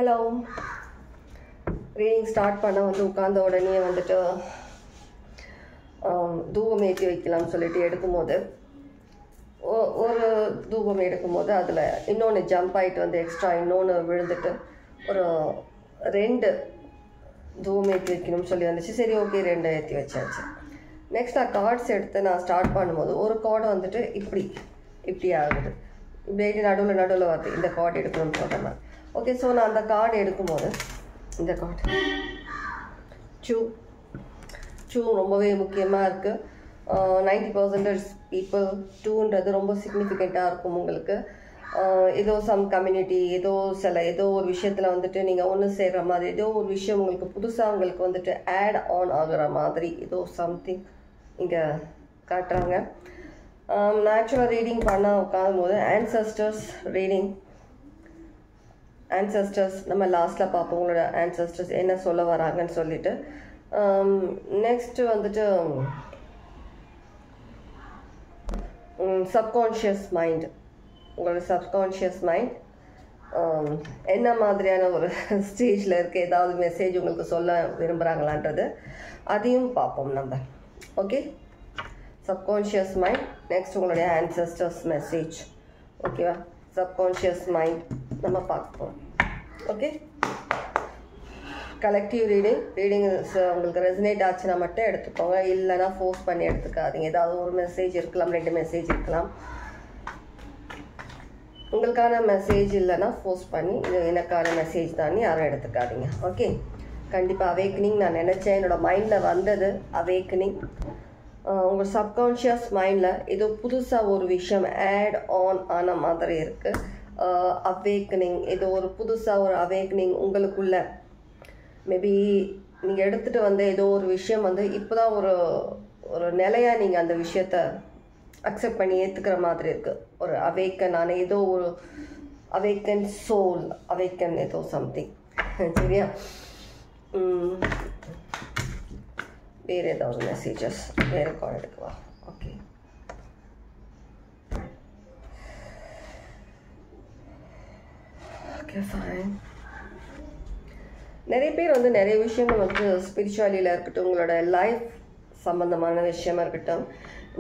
Hello. Reading start பண்ண வந்து உட்கார்ந்த உடனே வந்துட்டு தூபம் ஏற்றி வைக்கலாம்னு சொல்லிட்டு எடுக்கும்போது ஒரு தூபம் எடுக்கும்போது அதில் இன்னொன்று ஜம்ப் ஆகிட்டு வந்து எக்ஸ்ட்ரா இன்னொன்று விழுந்துட்டு ஒரு 2 தூபம் ஏற்றி வைக்கணும்னு சொல்லி வந்துச்சு. சரி, ஓகே, 2 ஏற்றி வச்சாச்சு. நெக்ஸ்ட் நான் கார்ட்ஸ் எடுத்து நான் ஸ்டார்ட் பண்ணும்போது ஒரு கார்டு வந்துட்டு இப்படி ஆகுது, இப்படி நடுவில் வருது. இந்த கார்டு எடுக்கணும்னு சொல்கிறேன். ஓகே, ஸோ நான் அந்த கார்டு எடுக்கும்போது இந்த கார்டு சூ ரொம்பவே முக்கியமாக இருக்குது. 90% பீப்புள் டூன்றது ரொம்ப சிக்னிஃபிகண்ட்டாக இருக்கும் உங்களுக்கு. ஏதோ சம் கம்யூனிட்டி, ஏதோ ஒரு விஷயத்தில் வந்துட்டு நீங்கள் ஒன்று சேர்கிற மாதிரி, ஏதோ ஒரு விஷயம் உங்களுக்கு புதுசாக உங்களுக்கு வந்துட்டு ஆட் ஆன் ஆகுற மாதிரி ஏதோ சம்திங் இங்கே காட்டுறாங்க. நான் ஆக்சுவலாக ரீடிங் பண்ண உட்காரும் போது ஆன்சஸ்டர்ஸ் நம்ம லாஸ்ட்டில் பார்ப்போம் உங்களோட ஆன்சஸ்டர்ஸ் என்ன சொல்ல வராங்கன்னு சொல்லிட்டு. நெக்ஸ்ட்டு வந்துட்டு சப்கான்ஷியஸ் மைண்ட், உங்களோட சப்கான்ஷியஸ் மைண்ட் என்ன மாதிரியான ஒரு ஸ்டேஜில் இருக்க, ஏதாவது மெசேஜ் உங்களுக்கு சொல்ல விரும்புகிறாங்களான்றது அதையும் பார்ப்போம் நம்ம. Okay, subconscious mind. நெக்ஸ்ட் உங்களுடைய ஆன்சஸ்டர்ஸ் மெசேஜ். ஓகேவா? சப்கான்ஷியஸ் மைண்ட் நம்ம பார்ப்போம். ஓகே, கலெக்டிவ் ரீடிங் உங்களுக்கு ரெசனேட் ஆச்சுன்னா மட்டும் எடுத்துக்கோங்க, இல்லைனா ஃபோர்ஸ் பண்ணி எடுத்துக்காதீங்க. ஏதாவது ஒரு மெசேஜ் இருக்கலாம், 2 மெசேஜ் இருக்கலாம். உங்களுக்கான மெசேஜ் இல்லைனா ஃபோர்ஸ் பண்ணி இது எனக்கான மெசேஜ் தான் யாரும் எடுத்துக்காதீங்க. ஓகே, கண்டிப்பாக அவேக்கனிங் நான் நினச்சேன், என்னோடய மைண்டில் வந்தது அவேக்கனிங். உங்கள் சப்கான்ஷியஸ் மைண்டில் ஏதோ புதுசாக ஒரு விஷயம் ஆட் ஆன் ஆன மாதிரி இருக்குது. அவேக்கனிங், ஏதோ ஒரு புதுசாக ஒரு அவேக்கனிங் உங்களுக்குள்ள. மேபி நீங்கள் எடுத்துகிட்டு வந்த ஏதோ ஒரு விஷயம் வந்து இப்போ தான் ஒரு நிலையாக நீங்கள் அந்த விஷயத்த அக்செப்ட் பண்ணி ஏற்றுக்கிற மாதிரி இருக்குது. ஒரு அவேக்கன் ஆன ஏதோ ஒரு அவேக்கன் சோல், அவேக்கன் ஏதோ சம்திங். சரியா? வேறு ஏதாவது மெசேஜஸ், வேறு கால் எடுக்குவா? Okay, okay, fine. நிறைய பேர் வந்து நிறைய விஷயங்கள் வந்து ஸ்பிரிச்சுவாலியில் இருக்கட்டும், உங்களோட லைஃப் சம்மந்தமான விஷயமா இருக்கட்டும்,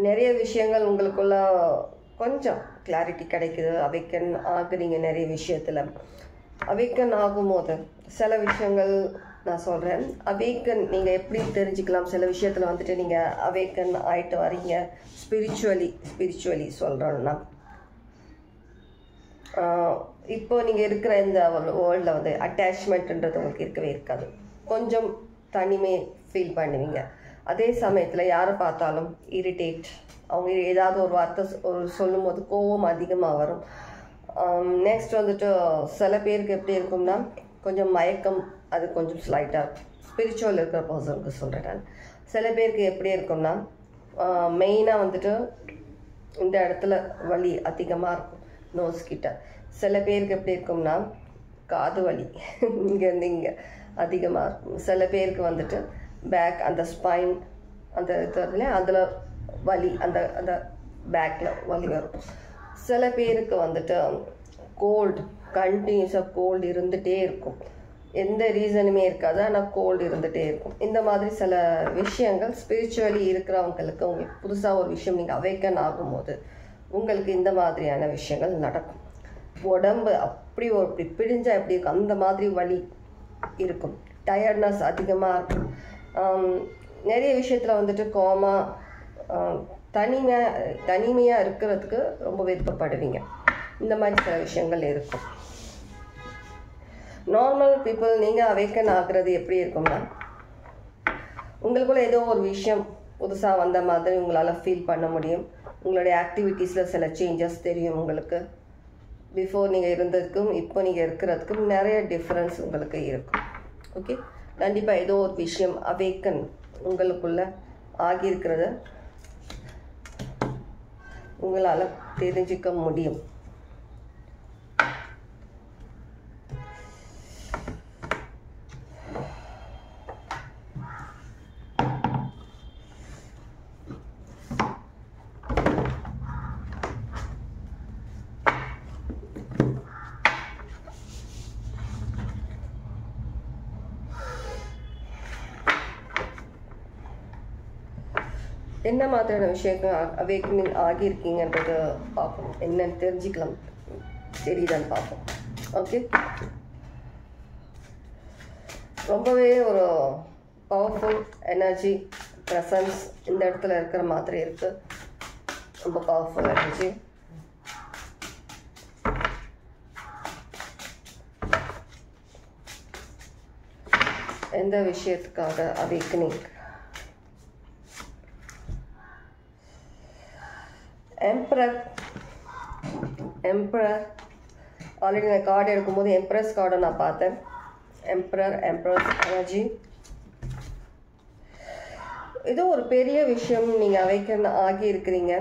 நிறைய விஷயங்கள் உங்களுக்குள்ள கொஞ்சம் கிளாரிட்டி கிடைக்குது. அவேக்கன் ஆகுறீங்க நிறைய விஷயத்தில். அவேக்கன் ஆகும்போது சில விஷயங்கள் நான் சொல்கிறேன். அவேக்கன் நீங்கள் எப்படி தெரிஞ்சுக்கலாம்? சில விஷயத்தில் வந்துட்டு நீங்கள் அவேக்கன் ஆகிட்டு வரீங்க ஸ்பிரிச்சுவலி சொல்கிறோன்னா, இப்போ நீங்கள் இருக்கிற இந்த வேர்ல்டில் வந்து அட்டாச்மெண்ட்ன்றது உங்களுக்கு இருக்கவே இருக்காது. கொஞ்சம் தனிமை ஃபீல் பண்ணுவீங்க. அதே சமயத்தில் யாரை பார்த்தாலும் இரிட்டேட், அவங்க ஏதாவது ஒரு வார்த்தை சொல்லும் போது கோபம் அதிகமாக வரும். நெக்ஸ்ட் வந்துட்டு சில பேருக்கு எப்படி இருக்கும்னா கொஞ்சம் மயக்கம், அது கொஞ்சம் ஸ்லைட்டாக இருக்கும். ஸ்பிரிச்சுவல் இருக்கிற பர்சனுக்கு சொல்கிறேன் நான். சில பேருக்கு எப்படி இருக்கும்னா மெயினாக வந்துட்டு இந்த இடத்துல வலி அதிகமாக இருக்கும், நோஸ் கிட்ட. சில பேருக்கு எப்படி இருக்கும்னா காது வலி இங்கேருந்து இங்கே அதிகமாக இருக்கும். சில பேருக்கு வந்துட்டு பேக், அந்த ஸ்பைன், அந்த இது அதில் வலி, அந்த பேக்கில் வலி வரும். சில பேருக்கு வந்துட்டு கோல்டு, கண்டினியூஸாக கோல்டு இருந்துகிட்டே இருக்கும். எந்த ரீசனுமே இருக்காது, ஆனால் கோல்டு இருந்துகிட்டே இருக்கும். இந்த மாதிரி சில விஷயங்கள் ஸ்பிரிச்சுவலி இருக்கிறவங்களுக்கு, உங்களுக்கு புதுசாக ஒரு விஷயம் நீங்கள் அவேக்கன் ஆகும்போது உங்களுக்கு இந்த மாதிரியான விஷயங்கள் நடக்கும். உடம்பு அப்படி பிடிஞ்சால் எப்படி இருக்கும் அந்த மாதிரி வலி இருக்கும். டயர்ட்னஸ் அதிகமாக இருக்கும். நிறைய விஷயத்தில் வந்துட்டு கோமா, தனிமையாக இருக்கிறதுக்கு ரொம்ப விருப்பப்படுவீங்க. இந்த மாதிரி சில விஷயங்கள் இருக்கும். நார்மல் பீப்புள் நீங்கள் அவேக்கன் ஆகுறது எப்படி இருக்கும்னா, உங்களுக்குள்ள ஏதோ ஒரு விஷயம் புதுசாக வந்த மாதிரி உங்களால் ஃபீல் பண்ண முடியும். உங்களுடைய ஆக்டிவிட்டீஸில் சில சேஞ்சஸ் தெரியும் உங்களுக்கு. பிஃபோர் நீங்கள் இருந்ததுக்கும் இப்போ நீங்கள் இருக்கிறதுக்கும் நிறைய டிஃப்ரென்ஸ் உங்களுக்கு இருக்கும். ஓகே, கண்டிப்பாக ஏதோ ஒரு விஷயம் அவேக்கன் உங்களுக்குள்ள ஆகியிருக்கிறத உங்களால் தெரிஞ்சிக்க முடியும். என்ன மாதிரியான விஷயங்கள் அவேக்கனிங் ஆகியிருக்கீங்கன்றத பார்ப்போம், என்னன்னு தெரிஞ்சுக்கலாம், தெரியுதான்னு பார்ப்போம். ஓகே, ரொம்பவே ஒரு பவர்ஃபுல் எனர்ஜி ப்ரெசன்ஸ் இந்த இடத்துல இருக்கிற மாதிரி இருக்குது. ரொம்ப பவர்ஃபுல் எனர்ஜி. எந்த விஷயத்துக்காக அவேக்கனிங்? எம்பரர் ஆல்ரெடி நான் கார்டு எடுக்கும்போது எம்ப்ரஸ் கார்டை நான் பார்த்தேன். Emperor energy. இது ஒரு பெரிய விஷயம் நீங்கள் அவேக்கன் ஆகி இருக்கிறீங்க.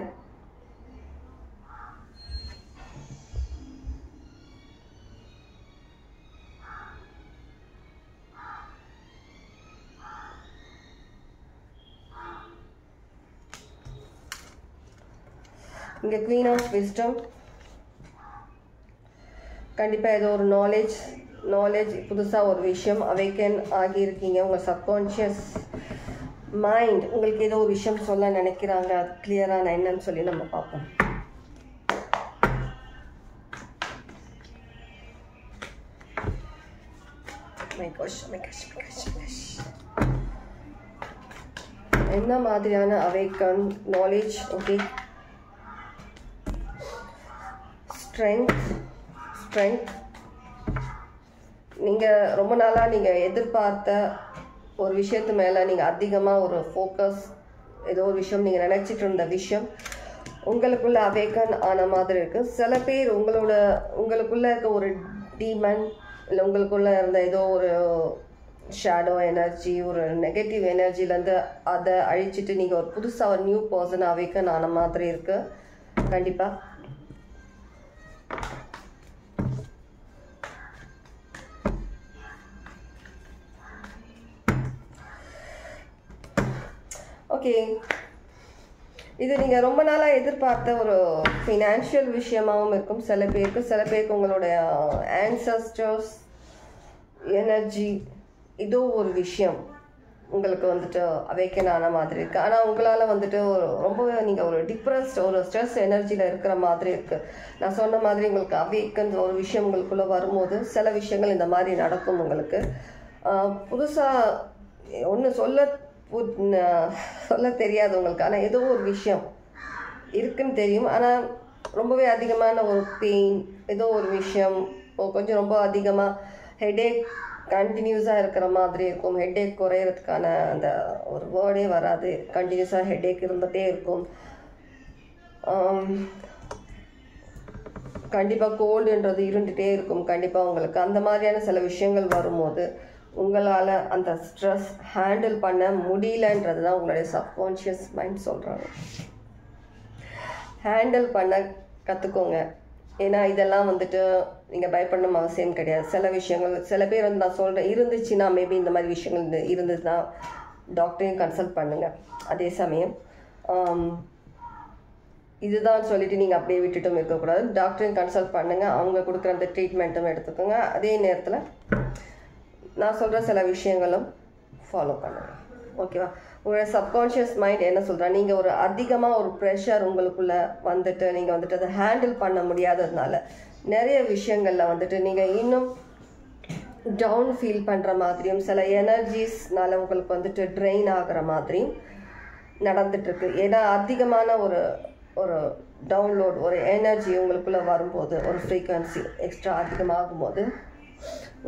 இங்கே குவீன் ஆஃப் விஸ்டம். கண்டிப்பாக ஏதோ ஒரு நாலேஜ் புதுசாக ஒரு விஷயம் அவேக்கன் ஆகியிருக்கீங்க. உங்கள் சப்கான்ஷியஸ் மைண்ட் உங்களுக்கு ஏதோ ஒரு விஷயம் சொல்ல நினைக்கிறாங்க. அது கிளியராக நான் என்னன்னு சொல்லி நம்ம பார்ப்போம். என்ன மாதிரியான அவேக்கன் நாலேஜ்? Okay, strength. நீங்கள் ரொம்ப நாளாக நீங்கள் எதிர்பார்த்த ஒரு விஷயத்து மேலே நீங்கள் அதிகமாக ஒரு ஃபோக்கஸ், ஏதோ ஒரு விஷயம் நீங்கள் நினச்சிட்டு இருந்த விஷயம் உங்களுக்குள்ளே அவேக்கன் ஆன மாதிரி இருக்குது. சில பேர் உங்களுக்குள்ளே இருக்க ஒரு டீமன் இல்லை உங்களுக்குள்ளே இருந்த ஏதோ ஒரு ஷேடோ எனர்ஜி, ஒரு நெகட்டிவ் எனர்ஜிலேருந்து அதை அழிச்சிட்டு நீங்கள் ஒரு புதுசாக ஒரு நியூ பர்சன் அவேக்கன் ஆன மாதிரி இருக்குது. கண்டிப்பாக ஓகே. இது நீங்கள் ரொம்ப நாளாக எதிர்பார்த்த ஒரு ஃபினான்ஷியல் விஷயமாகவும் இருக்கும் சில பேருக்கு உங்களுடைய ஆன்சஸ்டர்ஸ் எனர்ஜி ஏதோ ஒரு விஷயம் உங்களுக்கு வந்துட்டு அவேக்கன் ஆன மாதிரி இருக்குது. ஆனால் உங்களால் வந்துட்டு ரொம்பவே நீங்கள் ஒரு டிப்ரெஸ்ட், ஒரு ஸ்ட்ரெஸ் எனர்ஜியில் இருக்கிற மாதிரி இருக்குது. நான் சொன்ன மாதிரி உங்களுக்கு அவேக்கன் ஒரு விஷயம் உங்களுக்குள்ளே வரும்போது சில விஷயங்கள் இந்த மாதிரி நடக்கும். உங்களுக்கு புதுசாக ஒன்று சொல்ல தெரியாது உங்களுக்கு, ஆனால் ஏதோ ஒரு விஷயம் இருக்குன்னு தெரியும். ஆனால் ரொம்பவே அதிகமான ஒரு பெயின், ஏதோ ஒரு விஷயம் கொஞ்சம் ரொம்ப அதிகமாக ஹெடேக் கண்டினியூஸாக இருக்கிற மாதிரி இருக்கும். ஹெடேக் குறையிறதுக்கான அந்த ஒரு வேர்டே வராது, கண்டினியூஸாக ஹெடேக் இருந்துகிட்டே இருக்கும். கண்டிப்பாக கோல்டுன்றது இருந்துகிட்டே இருக்கும். கண்டிப்பாக உங்களுக்கு அந்த மாதிரியான சில விஷயங்கள் வரும்போது உங்களால் அந்த ஸ்ட்ரெஸ் ஹேண்டில் பண்ண முடியலன்றது தான் உங்களுடைய சப்கான்ஷியஸ் மைண்ட் சொல்கிறாங்க. ஹேண்டில் பண்ண கற்றுக்கோங்க. ஏன்னா இதெல்லாம் வந்துட்டு நீங்கள் பயப்படணும் அவசியம் கிடையாது. சில விஷயங்கள் சில பேர் வந்து நான் சொல்கிறேன் இருந்துச்சுன்னா மேபி இந்த மாதிரி விஷயங்கள் இருந்ததுன்னா டாக்டரையும் கன்சல்ட் பண்ணுங்கள். அதே சமயம் இதுதான் சொல்லிவிட்டு நீங்கள் அப்படியே விட்டுட்டும் இருக்கக்கூடாது. டாக்டரையும் கன்சல்ட் பண்ணுங்கள், அவங்க கொடுக்குற அந்த ட்ரீட்மெண்ட்டும் எடுத்துக்கோங்க. அதே நேரத்தில் நான் சொல்கிற சில விஷயங்களும் ஃபாலோ பண்ணுங்கள். ஓகேவா? உங்களோட சப்கான்ஷியஸ் மைண்ட் என்ன சொல்கிறா, நீங்கள் ஒரு அதிகமாக ஒரு ப்ரெஷர் உங்களுக்குள்ளே வந்துட்டு நீங்கள் வந்துட்டு அதை ஹேண்டில் பண்ண முடியாததுனால நிறைய விஷயங்களில் வந்துட்டு நீங்கள் இன்னும் டவுன் ஃபீல் பண்ணுற மாதிரியும் சில எனர்ஜிஸ்னால உங்களுக்கு வந்துட்டு ட்ரெயின் ஆகிற மாதிரியும் நடந்துட்டுருக்கு. ஏன்னா அதிகமான ஒரு டவுன்லோட், ஒரு எனர்ஜி உங்களுக்குள்ளே வரும்போது, ஒரு ஃப்ரீக்வன்சி எக்ஸ்ட்ரா அதிகமாகும் போது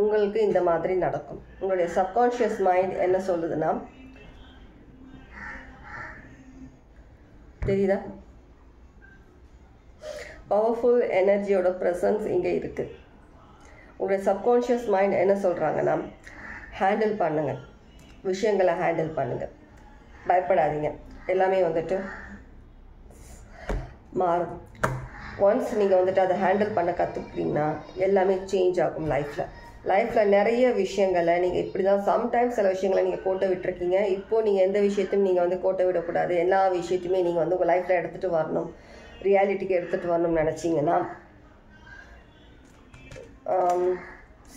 உங்களுக்கு இந்த மாதிரி நடக்கும். உங்களுடைய சப்கான்ஷியஸ் மைண்ட் என்ன சொல்லுதுன்னா, தெரியுதா, பவர்ஃபுல் எனர்ஜியோட ப்ரெசன்ஸ் இங்கே இருக்குது. உங்களுடைய சப்கான்ஷியஸ் மைண்ட் என்ன சொல்கிறாங்கன்னா, ஹேண்டில் பண்ணுங்கள், விஷயங்களை ஹேண்டில் பண்ணுங்கள், பயப்படாதீங்க, எல்லாமே வந்துட்டு மாறும். ஒன்ஸ் நீங்கள் வந்துட்டு அதை ஹேண்டில் பண்ண கற்றுக்கிட்டீங்கன்னா எல்லாமே சேஞ்ச் ஆகும் லைஃப்பில் நிறைய விஷயங்களை நீங்கள் இப்படி தான் சம்டைம்ஸ் சில விஷயங்களை நீங்கள் கோட்டை விட்டுருக்கீங்க. இப்போது நீங்கள் எந்த விஷயத்தையும் நீங்கள் வந்து கோட்டை விடக்கூடாது. எல்லா விஷயத்தையுமே நீங்கள் வந்து உங்கள் லைஃப்பில் எடுத்துகிட்டு வரணும், ரியாலிட்டிக்கு எடுத்துகிட்டு வரணும்னு நினச்சிங்கன்னா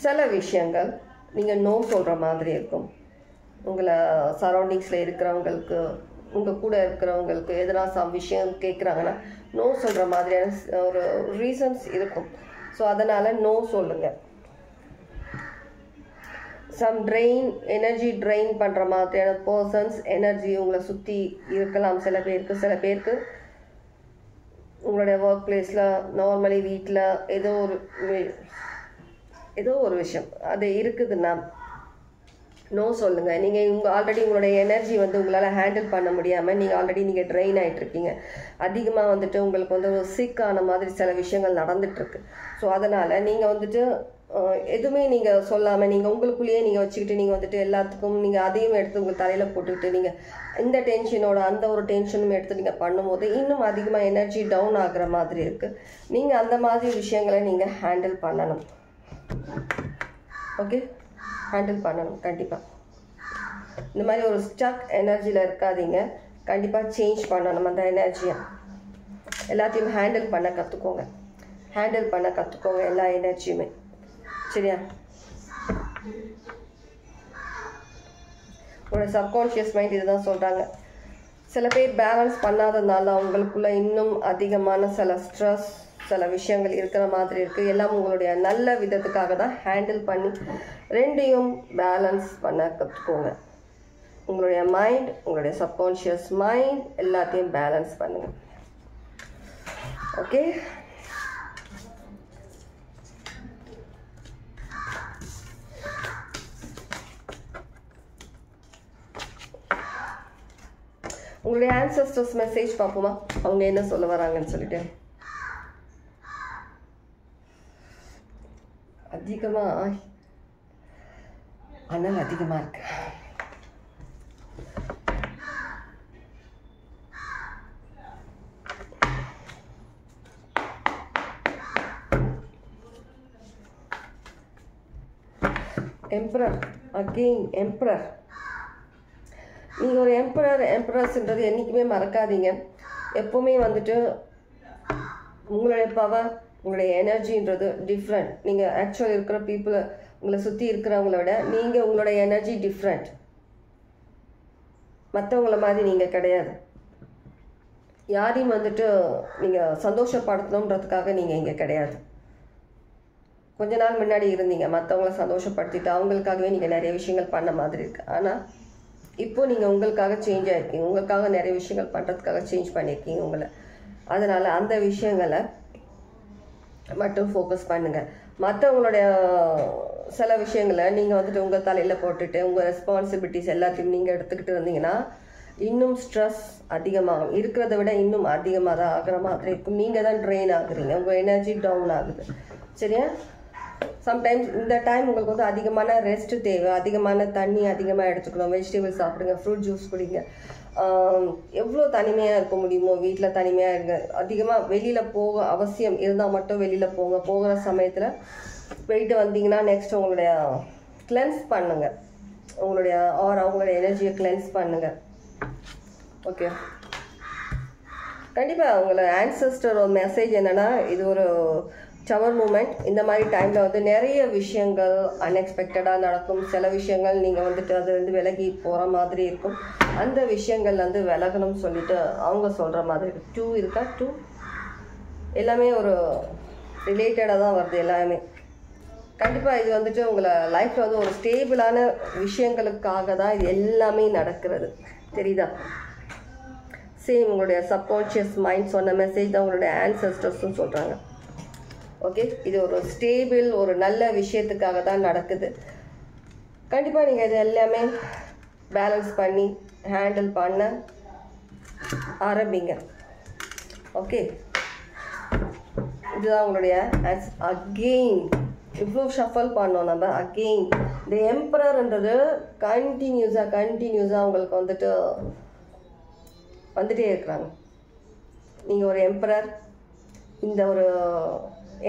சில விஷயங்கள் நீங்கள் நோ சொல்கிற மாதிரி இருக்கும். உங்களை சரௌண்டிங்ஸில் இருக்கிறவங்களுக்கு உங்கள் கூட இருக்கிறவங்களுக்கு எதனா விஷயம் கேட்குறாங்கன்னா நோ சொல்கிற மாதிரியான ஒரு ரீசன்ஸ் இருக்கும். ஸோ அதனால் நோ சொல்லுங்கள். சம் எனர்ஜி ட்ரெயின் பண்ணுற மாதிரியான பர்சன்ஸ் எனர்ஜி உங்களை சுற்றி இருக்கலாம். சில பேருக்கு உங்களுடைய ஒர்க் பிளேஸில், நார்மலி வீட்டில் ஏதோ ஒரு விஷயம் அது இருக்குதுன்னா நோ சொல்லுங்கள். நீங்கள் ஆல்ரெடி உங்களுடைய எனர்ஜி உங்களால் ஹேண்டில் பண்ண முடியாமல் நீங்கள் ட்ரெயின் ஆகிட்ருக்கீங்க. அதிகமாக உங்களுக்கு ஒரு சிக்கான மாதிரி சில விஷயங்கள் நடந்துகிட்ருக்கு. ஸோ அதனால் நீங்கள் எதுவுமே நீங்கள் சொல்லாமல் நீங்கள் உங்களுக்குள்ளேயே நீங்கள் வச்சுக்கிட்டு நீங்கள் எல்லாத்துக்கும் நீங்கள் அதையும் எடுத்து உங்கள் தலையில் போட்டுக்கிட்டு நீங்கள் இந்த டென்ஷனோட அந்த ஒரு டென்ஷனும் எடுத்து நீங்கள் பண்ணும்போது இன்னும் அதிகமாக எனர்ஜி டவுன் ஆகிற மாதிரி இருக்குது. நீங்கள் அந்த மாதிரி விஷயங்களை நீங்கள் ஹேண்டில் பண்ணணும். ஓகே, ஹேண்டில் பண்ணணும். கண்டிப்பாக இந்த மாதிரி ஒரு ஸ்டக் எனர்ஜியில் இருக்காதீங்க. கண்டிப்பாக சேஞ்ச் பண்ணணும். அந்த எனர்ஜியை எல்லாத்தையும் ஹேண்டில் பண்ண கற்றுக்கோங்க. எல்லா எனர்ஜியுமே. சரியா? உங்களோட சப்கான்ஷியஸ் மைண்ட் இதுதான் சொல்கிறாங்க. சில பேர் பேலன்ஸ் பண்ணாததுனால அவங்களுக்குள்ள இன்னும் அதிகமான சில ஸ்ட்ரெஸ் சில விஷயங்கள் இருக்கிற மாதிரி இருக்குது. எல்லாம் உங்களுடைய நல்ல விதத்துக்காக தான் ஹேண்டில் பண்ணி ரெண்டையும் பேலன்ஸ் பண்ண கற்றுக்கோங்க. உங்களுடைய மைண்ட், உங்களுடைய சப்கான்ஷியஸ் மைண்ட் எல்லாத்தையும் பேலன்ஸ் பண்ணுங்க. ஓகே, உங்களுடைய ஆன்சஸ்டர்ஸ் மெசேஜ் பார்ப்போமா, அவங்க என்ன சொல்ல வராங்கன்னு சொல்லிட்டு. அனல் அதிகமாக இருக்கு. Emperor again emperor. நீங்கள் ஒரு எம்பரர்ஸ்ன்றது என்றைக்குமே மறக்காதீங்க. எப்போவுமே உங்களுடைய பவர், உங்களுடைய எனர்ஜின்றது டிஃப்ரெண்ட். நீங்கள் ஆக்சுவல் இருக்கிற பீப்புளை, உங்களை சுற்றி இருக்கிறவங்கள விட நீங்கள் உங்களோட எனர்ஜி டிஃப்ரெண்ட். மற்றவங்கள மாதிரி நீங்கள் கிடையாது. யாரையும் நீங்கள் சந்தோஷப்படுத்தணுன்றதுக்காக நீங்கள் இங்கே கிடையாது. கொஞ்ச நாள் முன்னாடி இருந்தீங்க, மற்றவங்கள சந்தோஷப்படுத்திட்டு அவங்களுக்காகவே நீங்கள் நிறைய விஷயங்கள் பண்ண மாதிரி இருக்குது. ஆனால் இப்போது நீங்கள் உங்களுக்காக சேஞ்ச் ஆகிருக்கீங்க. உங்களுக்காக நிறைய விஷயங்கள் பண்ணுறதுக்காக சேஞ்ச் பண்ணியிருக்கீங்க உங்களை. அதனால் அந்த விஷயங்களை மட்டும் ஃபோக்கஸ் பண்ணுங்கள். மற்றவங்களுடைய சில விஷயங்களை நீங்கள் உங்கள் தலையில் போட்டுட்டு உங்கள் ரெஸ்பான்சிபிலிட்டிஸ் எல்லாத்தையும் நீங்கள் எடுத்துக்கிட்டு இருந்தீங்கன்னா இன்னும் ஸ்ட்ரெஸ் அதிகமாகும். இருக்கிறத விட இன்னும் அதிகமாக தான் ஆகிற மாதிரி இருக்கும். நீங்கள் தான் ட்ரெயின் ஆகுறீங்க. உங்கள் எனர்ஜி டவுன் ஆகுது. சரியா? சம்டைம்ஸ் இந்த டைம் உங்களுக்கு அதிகமான ரெஸ்ட் தேவை. அதிகமான தண்ணி அதிகமாக எடுத்துக்கணும். வெஜிடபிள்ஸ் சாப்பிடுங்க, ஃப்ரூட் ஜூஸ் குடிங்க. எவ்வளோ தனிமையாக இருக்க முடியுமோ வீட்டில் தனிமையாக இருங்க. அதிகமாக வெளியில் போக அவசியம் இருந்தால் மட்டும் வெளியில் போங்க. போகிற சமயத்தில் போயிட்டு வந்தீங்கன்னா நெக்ஸ்ட் உங்களுடைய கிளென்ஸ் பண்ணுங்கள். உங்களுடைய எனர்ஜியை கிளென்ஸ் பண்ணுங்கள். ஓகே, கண்டிப்பாக உங்களை ஆன்சஸ்டர் ஒரு மெசேஜ் என்னென்னா, இது ஒரு ஷவர் மூமெண்ட். இந்த மாதிரி டைமில் நிறைய விஷயங்கள் அன்எக்ஸ்பெக்டடாக நடக்கும். சில விஷயங்கள் நீங்கள் அது விலகி போகிற மாதிரி இருக்கும். அந்த விஷயங்கள் விலகணும்னு சொல்லிட்டு அவங்க சொல்கிற மாதிரி இருக்குது. 2 இருக்கா? 2 எல்லாமே ஒரு ரிலேட்டடாக தான் வருது எல்லாமே. கண்டிப்பாக இது உங்களை லைஃப்பில் ஒரு ஸ்டேபிளான விஷயங்களுக்காக தான் இது எல்லாமே நடக்கிறது. தெரியுதா? சேம் உங்களுடைய சப்கான்ஷியஸ் மைண்ட் சொன்ன மெசேஜ் தான் உங்களுடைய ஆன்சஸ்டர்ஸும் சொல்கிறாங்க. ஓகே, இது ஒரு ஸ்டேபிள் ஒரு நல்ல விஷயத்துக்காக தான் நடக்குது. கண்டிப்பாக நீங்கள் இது எல்லாமே பேலன்ஸ் பண்ணி ஹேண்டில் பண்ண ஆரம்பிங்க. ஓகே, இதுதான் உங்களுடைய அகெயின் இவ்வளோ ஷஃபல் பண்ணோம் நம்ம. அகெயின் இந்த எம்பரர்ன்றது கண்டினியூஸாக உங்களுக்கு வந்துட்டே இருக்கிறாங்க. நீங்கள் ஒரு எம்பரர், இந்த ஒரு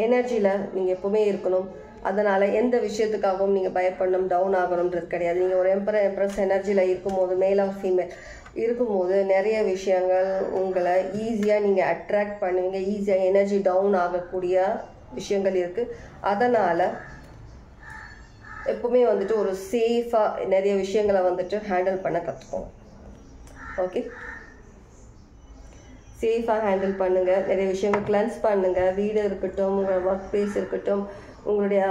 எனர்ஜியில் நீங்கள் எப்போவுமே இருக்கணும். அதனால் எந்த விஷயத்துக்காகவும் நீங்கள் பயப்படணும், டவுன் ஆகணுன்றது கிடையாது. நீங்கள் ஒரு எம்பரஸ் எனர்ஜியில் இருக்கும்போது, மேல் ஆர் ஃபீமேல் இருக்கும்போது நிறைய விஷயங்கள் உங்களை ஈஸியாக நீங்கள் அட்ராக்ட் பண்ணுவீங்க. ஈஸியாக எனர்ஜி டவுன் ஆகக்கூடிய விஷயங்கள் இருக்குது. அதனால் எப்போவுமே ஒரு சேஃபாக நிறைய விஷயங்களை ஹேண்டில் பண்ண கற்றுக்கோங்க. ஓகே, சேஃபாக ஹேண்டில் பண்ணுங்கள். நிறைய விஷயங்கள் கிளென்ஸ் பண்ணுங்கள். வீடு இருக்கட்டும், உங்களோட ஒர்க் பிளேஸ் இருக்கட்டும், உங்களுடைய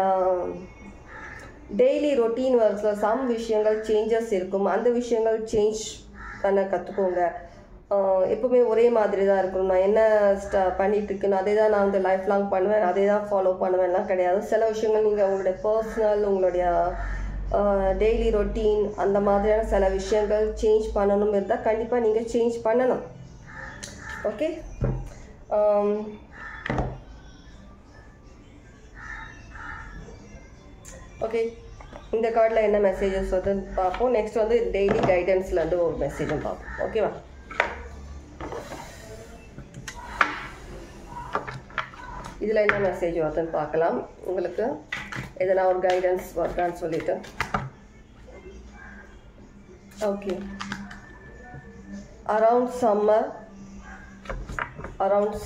டெய்லி ரொட்டீன் ஒர்க்ஸில் சம் விஷயங்கள் சேஞ்சஸ் இருக்கும். அந்த விஷயங்கள் சேஞ்ச் பண்ண கற்றுக்கோங்க. எப்போவுமே ஒரே மாதிரி தான் இருக்கணும். நான் என்ன பண்ணிகிட்ருக்கேன்னு அதே தான் நான் வந்து லைஃப் லாங் பண்ணுவேன், அதே தான் ஃபாலோ பண்ணுவேன்லாம் கிடையாது. சில விஷயங்கள் நீங்கள் உங்களுடைய பர்சனல், உங்களுடைய டெய்லி ரொட்டீன் அந்த மாதிரியான சில விஷயங்கள் சேஞ்ச் பண்ணணும் இருந்தால் கண்டிப்பாக நீங்கள் சேஞ்ச் பண்ணணும். ஓகே, ஓகே, இந்த கார்டில் என்ன மெசேஜஸ் வருதுன்னு பார்ப்போம். நெக்ஸ்ட் வந்து டெய்லி கைடன்ஸ்லேருந்து ஒரு மெசேஜும் பார்ப்போம். ஓகேவா? இதில் என்ன மெசேஜ் வருதுன்னு பார்க்கலாம். உங்களுக்கு எதனா ஒரு கைடன்ஸ் வருதான்னு சொல்லிட்டு. ஓகே, அரவுண்ட்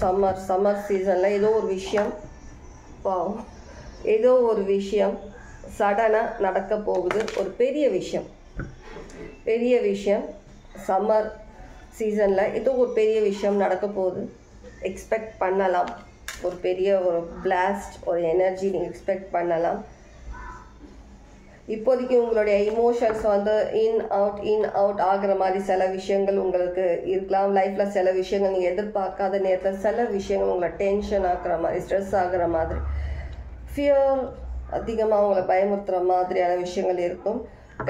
சம்மர் சீசனில் ஏதோ ஒரு விஷயம் சடனாக நடக்க போகுது. ஒரு பெரிய விஷயம் சம்மர் சீசனில் ஏதோ ஒரு பெரிய விஷயம் நடக்க போகுது. எக்ஸ்பெக்ட் பண்ணலாம். ஒரு பெரிய ஒரு பிளாஸ்ட், ஒரு எனர்ஜி நீங்கள் எக்ஸ்பெக்ட் பண்ணலாம். இப்போதைக்கு உங்களுடைய இமோஷன்ஸ் வந்து இன் அவுட் ஆகிற மாதிரி சில விஷயங்கள் உங்களுக்கு இருக்கலாம். லைஃப்பில் சில விஷயங்கள் நீங்கள் எதிர்பார்க்காத நேரத்தில் சில விஷயங்கள் உங்களை டென்ஷன் ஆக்குற மாதிரி, ஸ்ட்ரெஸ் ஆகுற மாதிரி, ஃபியர் அதிகமாக உங்களை பயமுறுத்துகிற மாதிரியான விஷயங்கள் இருக்கும்.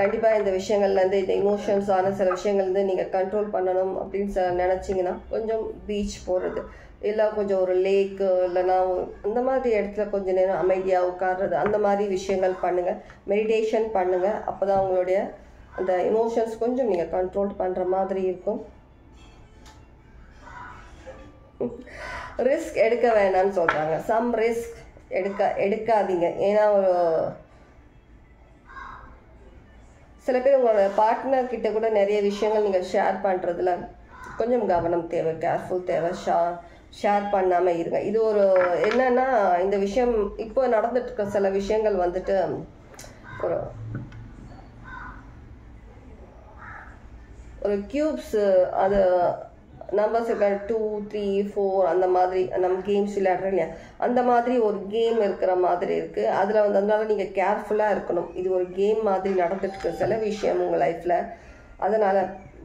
கண்டிப்பாக இந்த விஷயங்கள்லேருந்து, இந்த இமோஷன்ஸான சில விஷயங்கள்லேருந்து நீங்கள் கண்ட்ரோல் பண்ணணும் அப்படின்னு நினச்சிங்கன்னா கொஞ்சம் பீச் போகிறது, இல்லை கொஞ்சம் ஒரு லேக்கு, இல்லைனா அந்த மாதிரி இடத்துல கொஞ்சம் நேரம் அமைதியாக உட்கார்றது, அந்த மாதிரி விஷயங்கள் பண்ணுங்கள். மெடிடேஷன் பண்ணுங்கள். அப்போ தான் உங்களுடைய அந்த இமோஷன்ஸ் கொஞ்சம் நீங்கள் கண்ட்ரோல் பண்ணுற மாதிரி இருக்கும். ரிஸ்க் எடுக்க வேணான்னு சொல்கிறாங்க. சம் ரிஸ்க் எடுக்காதீங்க. ஏன்னா ஒரு சில பேர் உங்களோட பார்ட்னர் கிட்ட கூட நிறைய விஷயங்கள் நீங்கள் ஷேர் பண்ணுறதுல கொஞ்சம் கவனம் தேவை, கேர்ஃபுல் தேவை. ஷேர் பண்ணாமல் இருங்க. இது ஒரு என்னன்னா, இந்த விஷயம் இப்போ நடந்துட்டு இருக்க சில விஷயங்கள் வந்துட்டு ஒரு கியூப்ஸ், அது நம்பர்ஸ் இருக்க 2, 3, 4 அந்த மாதிரி நம்ம கேம்ஸ் விளையாடுறோம் இல்லையா, அந்த மாதிரி ஒரு கேம் இருக்கிற மாதிரி இருக்குது. அதில் வந்து அதனால நீங்கள் கேர்ஃபுல்லாக இருக்கணும். இது ஒரு கேம் மாதிரி நடந்துட்டுருக்கு சில விஷயம் உங்கள் லைஃப்பில். அதனால்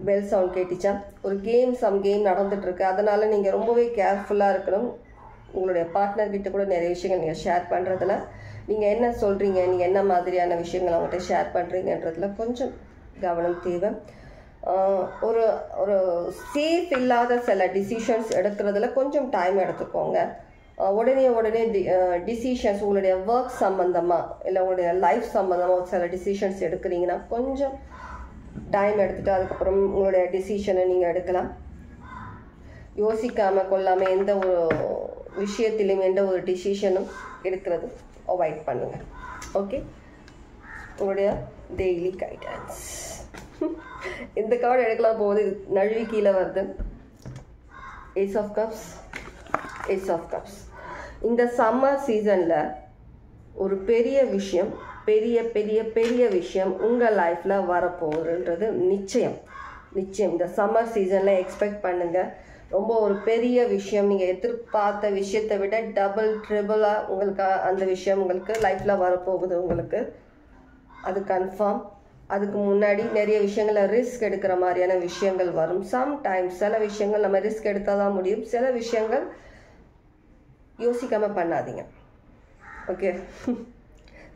பெல் சவுண்ட் கேட்டுச்சா, ஒரு சம் கேம் நடந்துகிட்ருக்கு. அதனால் நீங்கள் ரொம்பவே கேர்ஃபுல்லாக இருக்கணும். உங்களுடைய பார்ட்னர்கிட்ட கூட நிறைய விஷயங்கள் நீங்கள் ஷேர் பண்ணுறதுல, நீங்கள் என்ன சொல்கிறீங்க, நீங்கள் என்ன மாதிரியான விஷயங்கள் அவங்கள்ட்ட ஷேர் பண்ணுறீங்கன்றதுல கொஞ்சம் கவனம் தேவை. ஒரு சேஃப் இல்லாத சில டிசிஷன்ஸ் எடுக்கிறதுல கொஞ்சம் டைம் எடுத்துக்கோங்க. உடனே டிசிஷன்ஸ் உங்களுடைய ஒர்க் சம்மந்தமாக இல்லை உங்களுடைய லைஃப் சம்மந்தமாக சில டிசிஷன்ஸ் எடுக்கிறீங்கன்னா கொஞ்சம் டைம் எடுத்துகிட்டு அதுக்கப்புறம் உங்களுடைய டிசிஷனை நீங்கள் எடுக்கலாம். யோசிக்காமல் கொள்ளாமல் எந்த ஒரு விஷயத்திலையும் எந்த ஒரு டிசிஷனும் எடுக்கிறது அவாய்ட் பண்ணுங்கள். ஓகே, உங்களுடைய டெய்லி கைடன்ஸ். இந்த கார்டு எடுக்கலாம் போகுது, நழுவி கீழே வருது. Ace of cups. இந்த சம்மர் சீசனில் ஒரு பெரிய விஷயம், பெரிய விஷயம் உங்கள் லைஃப்பில் வரப்போகுதுன்றது நிச்சயம். இந்த சம்மர் சீசனில் எக்ஸ்பெக்ட் பண்ணுங்கள். ரொம்ப ஒரு பெரிய விஷயம், நீங்கள் எதிர்பார்த்த விஷயத்தை விட டபுள் ட்ரிபிளாக உங்களுக்கு அந்த விஷயம் உங்களுக்கு லைஃப்பில் வரப்போகுது. உங்களுக்கு அது கன்ஃபார்ம். அதுக்கு முன்னாடி நிறைய விஷயங்களை ரிஸ்க் எடுக்கிற மாதிரியான விஷயங்கள் வரும். சம்டைம்ஸ் சில விஷயங்கள் நம்ம ரிஸ்க் எடுத்தால் தான் முடியும். சில விஷயங்கள் யோசிக்காமல் பண்ணாதீங்க. ஓகே,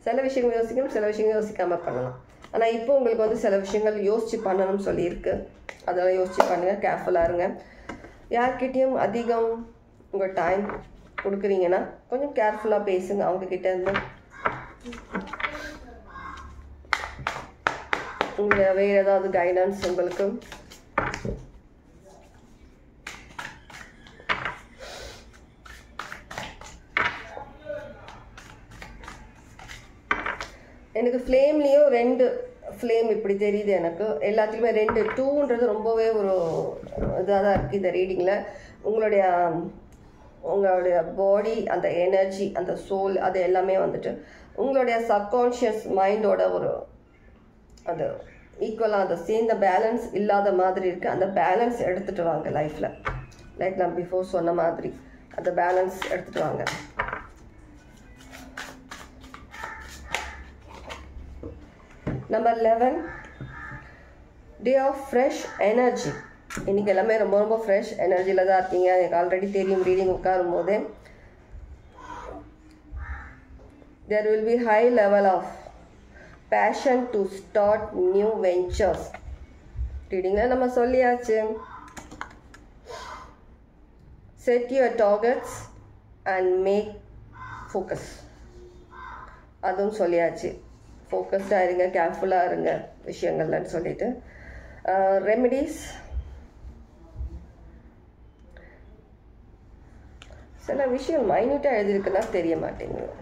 சில விஷயங்கள் யோசிக்கணும், சில விஷயங்கள் யோசிக்காமல் பண்ணலாம். ஆனால் இப்போ உங்களுக்கு வந்து சில விஷயங்கள் யோசித்து பண்ணணும்னு சொல்லியிருக்கு. அதெல்லாம் யோசித்து பண்ணுங்கள், கேர்ஃபுல்லாக இருங்க. யார்கிட்டையும் அதிகம் உங்கள் டைம் கொடுக்குறீங்கன்னா கொஞ்சம் கேர்ஃபுல்லாக பேசுங்க அவங்கக்கிட்ட இருந்து. உங்கள் வேறு ஏதாவது கைடன்ஸ் உங்களுக்கு? எனக்கு ஃப்ளேம்லேயும் 2 ஃப்ளேம் இப்படி தெரியுது. எனக்கு எல்லாத்துலேயுமே 2, 2ன்றது ரொம்பவே ஒரு இதாக தான் இருக்குது இந்த ரீடிங்கில். உங்களுடைய பாடி, அந்த எனர்ஜி, அந்த சோல், அது எல்லாமே வந்துட்டு உங்களுடைய சப்கான்ஷியஸ் மைண்டோட ஒரு அது ஈக்குவலாக அதை சேர்ந்த பேலன்ஸ் இல்லாத மாதிரி இருக்குது. அந்த பேலன்ஸ் எடுத்துகிட்டு வாங்க லைஃப்பில். லைக் நான் பிஃபோர் சொன்ன மாதிரி அந்த பேலன்ஸ் எடுத்துகிட்டு வாங்க. Number 11, day of fresh energy. இன்றைக்கி எல்லாமே ரொம்ப ரொம்ப ஃப்ரெஷ் எனர்ஜியில் தான் இருக்கீங்க. எனக்கு ஆல்ரெடி தெரியும். ரீடிங் உட்காரும் போதே there will be high level of passion to start new ventures. ரீடிங்ல நம்ம சொல்லியாச்சு. set your targets and make focus. அதுவும் சொல்லியாச்சு. ஃபோக்கஸ்டாக இருங்க, கேர்ஃபுல்லாக இருங்க விஷயங்கள்லன்னு சொல்லிட்டு. ரெமெடிஸ், சில விஷயம் மைன்யூட்டாக எழுதியிருக்குன்னா தெரிய மாட்டேங்குது.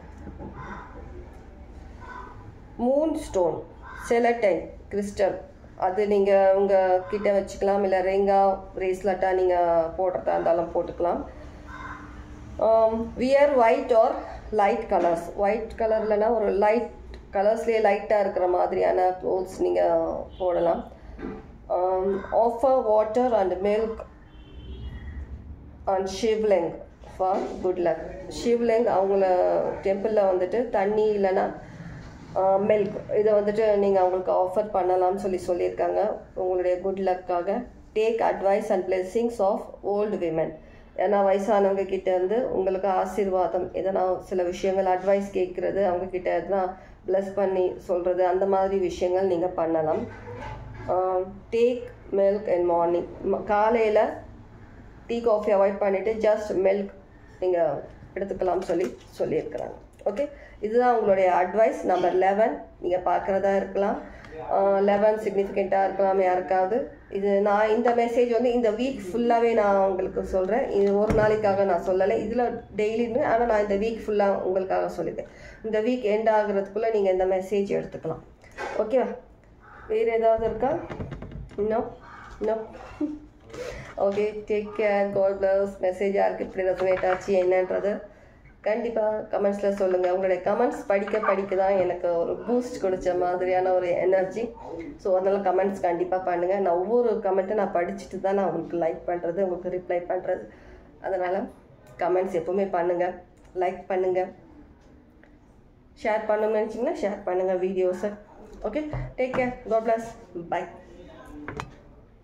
மூன் ஸ்டோன், செலட்டைன் கிறிஸ்டல், அது நீங்கள் உங்கள் கிட்ட வச்சுக்கலாம். இல்லை ரிங்கா பிரேஸ்லெட்டாக நீங்கள் போடுறதா இருந்தாலும் போட்டுக்கலாம். Wear white or light colours. White கலர்லனா ஒரு லைட் கலர்ஸ்லேயே லைட்டாக இருக்கிற மாதிரியான க்ளோத்ஸ் நீங்கள் போடலாம். Offer water and milk and Shivling for good luck. Shivling அவங்கள டெம்பிளில் வந்துட்டு தண்ணி இல்லைன்னா மில்க் இதை வந்துட்டு நீங்கள் அவங்களுக்கு ஆஃபர் பண்ணலாம்னு சொல்லியிருக்காங்க உங்களுடைய குட் லக்காக. Take advice and blessings of old women. ஏன்னா வயசானவங்க கிட்ட இருந்து உங்களுக்கு ஆசீர்வாதம், எதனா சில விஷயங்கள் அட்வைஸ் கேட்குறது, அவங்கக்கிட்ட எதனா ப்ளஸ் பண்ணி சொல்கிறது, அந்த மாதிரி விஷயங்கள் நீங்கள் பண்ணலாம். Take milk and morning. காலையில் டீ காஃபி அவாய்ட் பண்ணிவிட்டு ஜஸ்ட் மில்க் நீங்கள் எடுத்துக்கலாம்னு சொல்லியிருக்கிறாங்க. ஓகே, இதுதான் உங்களுடைய அட்வைஸ். நம்பர் 11 நீங்கள் பார்க்குறதா இருக்கலாம். 11 சிக்னிஃபிகண்ட்டாக இருக்கலாம் யாருக்காவது. இது நான் இந்த மெசேஜ் வந்து இந்த வீக் ஃபுல்லாகவே நான் உங்களுக்கு சொல்கிறேன். இது ஒரு நாளைக்காக நான் சொல்லலை, இதில் டெய்லின்னு. ஆனால் நான் இந்த வீக் ஃபுல்லாக உங்களுக்காக சொல்லியிருக்கேன். இந்த வீக் எண்ட் ஆகுறதுக்குள்ளே நீங்கள் இந்த மெசேஜ் எடுத்துக்கலாம். ஓகேவா? வேறு ஏதாவது இருக்கா? இன்னும் okay, take care, God bless. Message யாருக்கு இப்படி ரெசனேட் ஆச்சு என்னன்றது கண்டிப்பாக கமெண்ட்ஸில் சொல்லுங்கள். உங்களுடைய கமெண்ட்ஸ் படிக்க தான் எனக்கு ஒரு பூஸ்ட் கொடுத்த மாதிரியான ஒரு எனர்ஜி. ஸோ அதனால் கமெண்ட்ஸ் கண்டிப்பாக பண்ணுங்கள். நான் ஒவ்வொரு கமெண்ட்டும் நான் படிச்சுட்டு தான் நான் உங்களுக்கு லைக் பண்ணுறது, உங்களுக்கு ரிப்ளை பண்ணுறது. அதனால் கமெண்ட்ஸ் எப்போவுமே பண்ணுங்கள், லைக் பண்ணுங்கள், ஷேர் பண்ணணும்னு நினச்சிங்கன்னா ஷேர் பண்ணுங்கள் வீடியோஸை. Okay, take care, God bless, by.